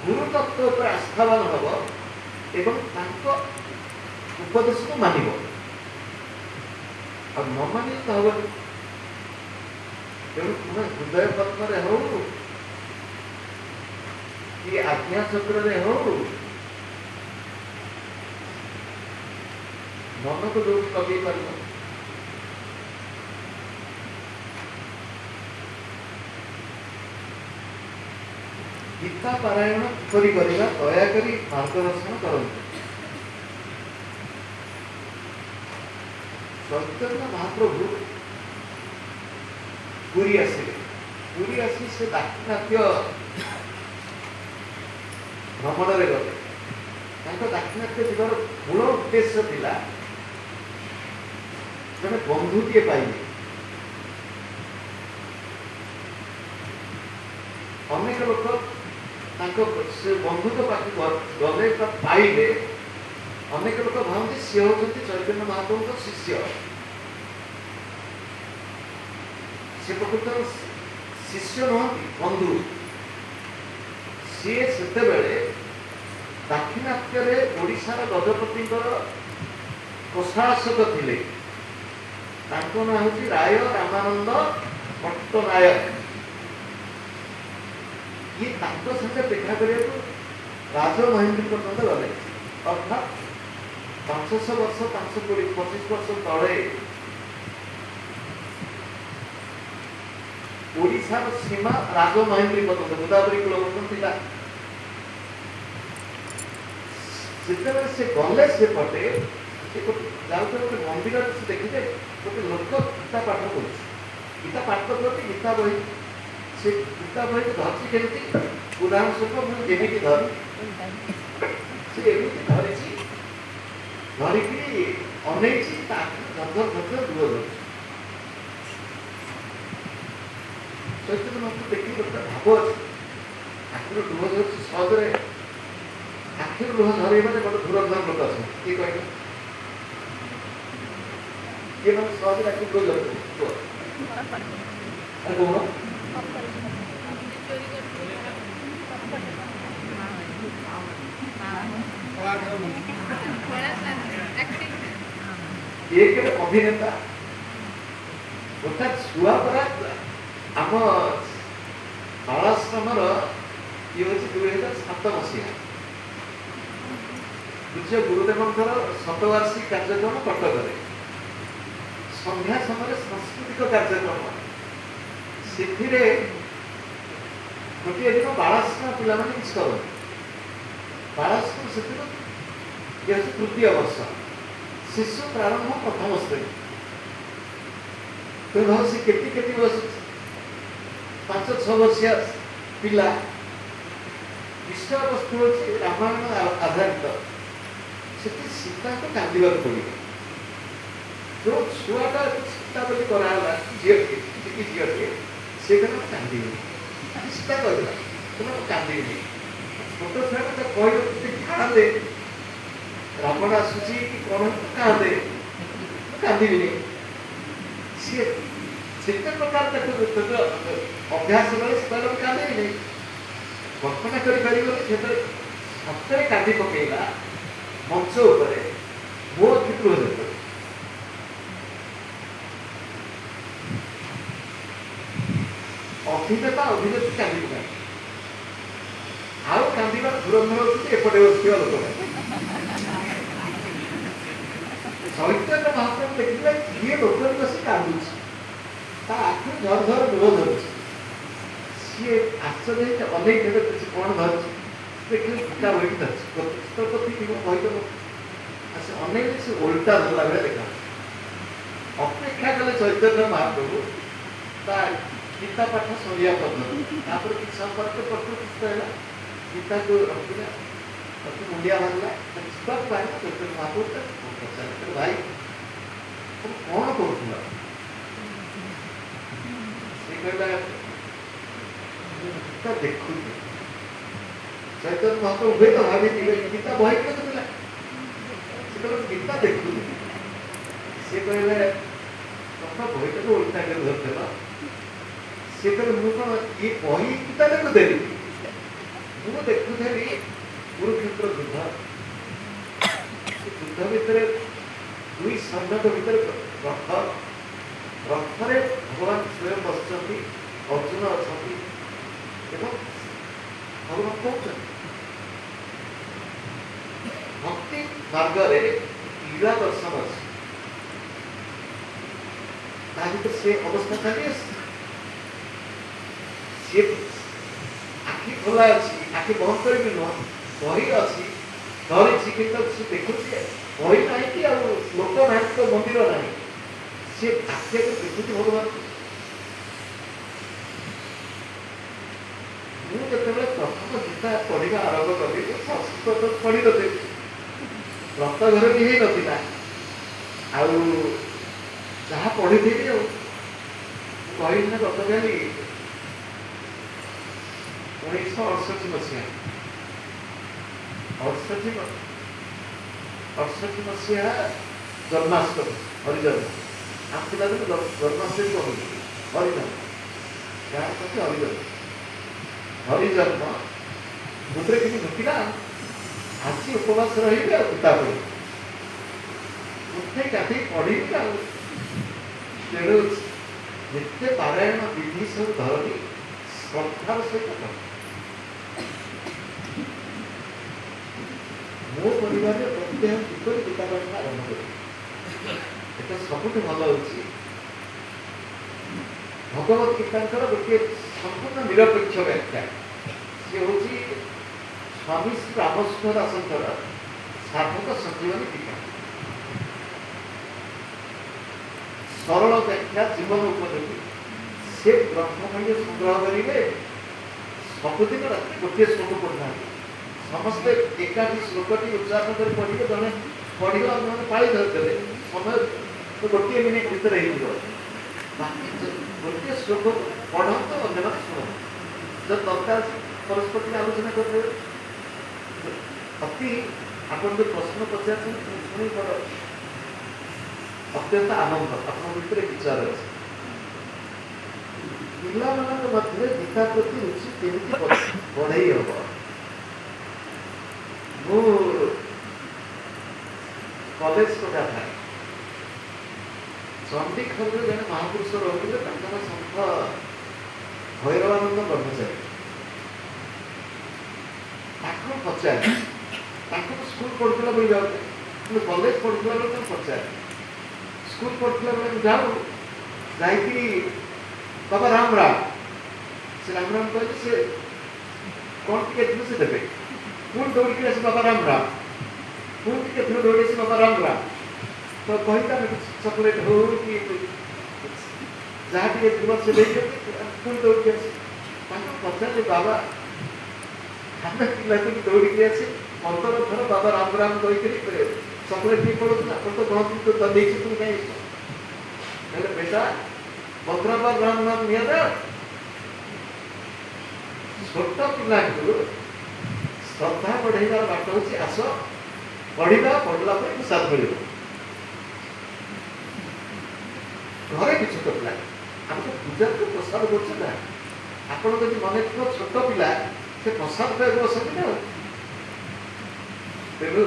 गुरु तत्व पर आस्थावान हम एवं उपदेश को मानव आ न मानी तो हम तेणु तुम हृदय पद्म हो कि आज्ञा चक्र हो मन को जो लगे पार गीता पारायण किपरि करिबा दयाकरी मार्गदर्शन करନ୍ତୁ। चैतन्य महाप्रभु पुरी आसिले पुरी आसी से दाक्षिणात्य भ्रमण रे गले दाक्षिणात्य जीवर मूल उद्देश्य थिला जने बंधुटीए पाइले अनेक लोक से बंधु पाखे गले पाइले अनेक लोक भावती सी होती चैतन्य महाप्रभु शिष्य से प्रकृत शिष्य नुहति बंधु सी से दाक्षिणात्य ओडिशार गजपति प्रशासक थिले तांको नाम हूँ राय रामानंद पट्टनायक ये तांको संगे देखा करने राजमहेंद्र पर्यंत गले अर्थात 500 वर्ष 525 वर्ष तले ओडिशार सीमा राजमहेंद्र पर्यंत गोदावरी कूलवर्तन था जिते से गले से पटे गोटे मंदिर से देखिए गोटे लोक गीता पाठ कर गीता पाठ करते गीता बही से गीता बही धरती केमती उदाहरण स्वरूप मुझे धरी से एमती धरी धरिकी अनेक झर झर दूर चैतन्य महाप्रभु देखिए गोटे भाव अच्छे आखिर लुह झर सहजरे आखिर लुह झरे मैंने गोटे धुरंधर लोक अच्छे किए कहले ये मैंने सहजरे आखिर लुह झर कौन एक अभिनेता गोटा छुआ परा आम बालाश्रम ये हूँ 2007 मसीहा पूज्य गुरुदेव शतवार्षिक कार्यक्रम कटक संध्या समय सांस्कृतिक कार्यक्रम से गोटे दिन बालाश्रम पिला किसी कर बालाश्रम से तृतीय वर्ष शिशु प्रारंभ प्रथम श्रेणी तो भाव से केटी बस 5-6 वर्षिया पिला विषय वस्तु हूँ रामायण आधारित से सीता को कांदा पड़े जो छुआटा सीता बोली कराला झीटे सी कहना कांदी सीता कहला तुम कांदी छोट छुआ कह कांदे रावण आसूची कि कौन कांदे कांदी सी से प्रकार अभ्यास बेले कांदे कल्पना कर कांदी पकेला मंच उपर मो चित्र अभिनेता अभिनेत्री कांदी पकाए आउ कांदार धुरंधर होती एपटे बसुआ लोक चैतन्य महाप्रभु देखिए किए लोक बस कांदुची आखिर झर झर लुह धर सी आश्चर्य अनेक कौन धर देखिए गीता बही धरती थी बही तो अनेक से ओल्टा धरला बेले देखा अपेक्षा कले चैतन्य महाप्रभु गीता पाठ सरिया पद्धति कि संपर्क प्रकृति है गीता को रखिला मुंडिया बांधला चैतन्य महाप्रभु पचार भाई तुम कौन कर गीता देखु चैतन्य महाप्रभु हुए तो भाभी गीता बही के पिला गीता देखु सी कहले तुम बहीटा को उल्टा कर धरदेल सी कहले मुझे ये बही गीता देखु देली ମୁଁ ଦେଖୁଥିଲି କୁରୁକ୍ଷେତ୍ର ଯୁଦ୍ଧ, ଯୁଦ୍ଧ ଭିତରେ ଦୁଇ ସୈନ୍ୟଙ୍କ ଭିତରେ ରଥରେ ଭଗବାନ ସ୍ୱୟଂ ବସିଛନ୍ତି, ଅର୍ଜୁନ ଅଛନ୍ତି ଏବଂ ଭଗବାନ କହୁଛନ୍ତି ଭକ୍ତି ମାର୍ଗରେ ଲୀଳା ଦର୍ଶନ ଅଛି, ତା ଭିତରେ ସେ ଅବସ୍ଥା ଚାଲି ଆସିଛି। ସିଏ ଆଖି ଖୋଲା ଅଛି, ଆଖି ବନ୍ଦ କରିକି ନୁହଁ, ବହି ଅଛି ଧରିଛି, କିନ୍ତୁ ସେ ଦେଖୁଛି ବହି ନାହିଁ କି ଆଉ ଲୋକ ନାହିଁ ତ ମନ୍ଦିର ନାହିଁ, ସିଏ ଆଖି ଆଗରେ ଦେଖୁଛି ଭଗବାନ। ମୁଁ ଯେତେବେଳେ ପ୍ରଥମ ଗୀତା ପଢିବା ଆରମ୍ଭ କଲି, ସଂସ୍କୃତ ପଢିନଥିଲି, ବ୍ରତ ଘର ବି ହେଇନଥିଲା, ଆଉ ଯାହା ପଢିଥିଲି ଆଉ କହିଲି ନା ଗତକାଲି 1968 ମସିହା 68 ମସିହା ଜନ୍ମାଷ୍ଟମୀ ହରିଜନ୍ମ ଆମ ପିଲାଦିନ ଜନ୍ମାଷ୍ଟମୀ କହୁଛି ହରିଜନ୍ମ, ଯାହାର କହୁଛି ହରିଜନ୍ମ ମୁଦ୍ରେ କିଛି ଢୁକିଲା, ଆଜି ଉପବାସ ରହିବି ଆଉ ଗୀତା ପଢିବି, ଉଠେଇ ଗାଧେଇ ପଢିବି ଆଉ। ତେଣୁ ଯେତେ ପାରାୟଣ ବିଧି ସବୁ ଧରନି ଶ୍ରଦ୍ଧାର ସହିତ କର। ମୋ ପରିବାରରେ ପ୍ରତ୍ୟେକ କିପରି ଗୀତା ପାଠନ ଆରମ୍ଭ କରିବି, ଏଟା ସବୁଠୁ ଭଲ ହେଉଛି ଭଗବତ ଗୀତାଙ୍କର ଗୋଟିଏ ସମ୍ପୂର୍ଣ୍ଣ ନିରପେକ୍ଷ ବ୍ୟାଖ୍ୟା। ସିଏ ହେଉଛି ସ୍ୱାମୀ ଶ୍ରୀ ରାମକୃଷ୍ଣ ଦାସଙ୍କର ସାଧକ ସଞ୍ଜୀବନୀ ଟୀକା, ସରଳ ବ୍ୟାଖ୍ୟା, ଜୀବନ ଉପଯୋଗୀ। ସେ ଗ୍ରନ୍ଥ ଖଣ୍ଡେ ସଂଗ୍ରହ କରିବେ, ସବୁଦିନ ରାତିରେ ଗୋଟିଏ ଶ୍ଲୋକ ପଢ଼ିଥାନ୍ତି, ସମସ୍ତେ ଏକାଠି ଶ୍ଲୋକଟି ଉଚ୍ଚାରଣ କରି ପଢ଼ିବେ, ଜଣେ ପଢ଼ିବ ଅନ୍ୟମାନେ ପାଳି ଧରିଦେବେ, ସମୟ ଗୋଟିଏ ମିନିଟ୍ ଭିତରେ ହେଇଯିବ, ବାକି ଗୋଟିଏ ଶ୍ଲୋକ ପଢ଼ନ୍ତୁ, ଅନ୍ୟମାନେ ଶୁଣନ୍ତୁ, ଯଦି ଦରକାର ପରସ୍ପର ଟିକେ ଆଲୋଚନା କରିଦେବେ। ଅତି ଆପଣ ଯେଉଁ ପ୍ରଶ୍ନ ପଚାରୁଛନ୍ତି ଶୁଣି ବଡ଼ ଅତ୍ୟନ୍ତ ଆନନ୍ଦ, ଆପଣଙ୍କ ଭିତରେ ବିଚାର ଅଛି। ପିଲାମାନଙ୍କ ମଧ୍ୟରେ ଗୀତା ପ୍ରତି ରୁଚି କେମିତି ବଢ଼େଇ ହବ? ମୁଁ କଲେଜ କଥା ଥାଏ, ଚଣ୍ଡିଖୋଲରେ ଜଣେ ମହାପୁରୁଷ ରହୁଥିଲେ, ତାଙ୍କର ସନ୍ଥ ଭୈରବାନନ୍ଦ ବ୍ରହ୍ମଚାରୀ। ତାଙ୍କୁ ପଚାରେ, ତାଙ୍କୁ ସ୍କୁଲ ପଢୁଥିଲା ବଳି ଯାଉଥିଲେ, କିନ୍ତୁ କଲେଜ ପଢୁଥିଲା ବେଳେ ତାଙ୍କୁ ପଚାରେ, ସ୍କୁଲ ପଢୁଥିଲା ବେଳେ ଯାଉ ଯାଇକି ବାବା ରାମ ରାମ, ସେ ରାମ ରାମ କହିଲେ, ସେ କ'ଣ ଟିକେ ଥିବ ସେ ଦେବେ, ପୁଣି ଦୌଡ଼ିକି ଆସି ବାବା ରାମ ରାମ, ପୁଣି ଟିକେ ଥିବ ଦୌଡ଼ି ଆସି ବାବା ରାମ ରାମ, ତ କହିଲେ ଆମେ ଚକୋଲେଟ୍ ହଉ କି ଯାହା ଟିକେ ଥିବ ସେ ଦେଇଛନ୍ତି, ପୁଣି ଦୌଡ଼ିକି ଆସି ତାଙ୍କୁ ପଚାରିଲେ, ବାବା ଆମେ ପିଲାକୁ ଦୌଡ଼ିକି ଆସି 15 ଥର ବାବା ରାମ ରାମ କହିକରି ଚକୋଲେଟ୍ ଟିକେ ପଡ଼ୁଥିଲା, ଆପଣ ତ କହନ୍ତି ତ ଦେଇଛି ତୁମେ କାହିଁ କହିଲେ, ବେଟା 15 ବାର ରାମ ରାମ ନିଆଯାଅ। ଛୋଟ ପିଲାଙ୍କୁ ଶ୍ରଦ୍ଧା ବଢ଼େଇବାର ବାଟ ହେଉଛି ଆସ ପଢ଼ିବା, ପଢ଼ିଲା ପରେ ପ୍ରସାଦ ମିଳିବ। ଘରେ ବି ଛୋଟ ପିଲା, ଆମେ ତ ପୂଜାକୁ ପ୍ରସାଦ କରୁଛୁ ନା, ଆପଣ ଯଦି ମନେ ଥିବ ଛୋଟ ପିଲା ସେ ପ୍ରସାଦ ପାଇବାକୁ ବସନ୍ତି ନା, ତେଣୁ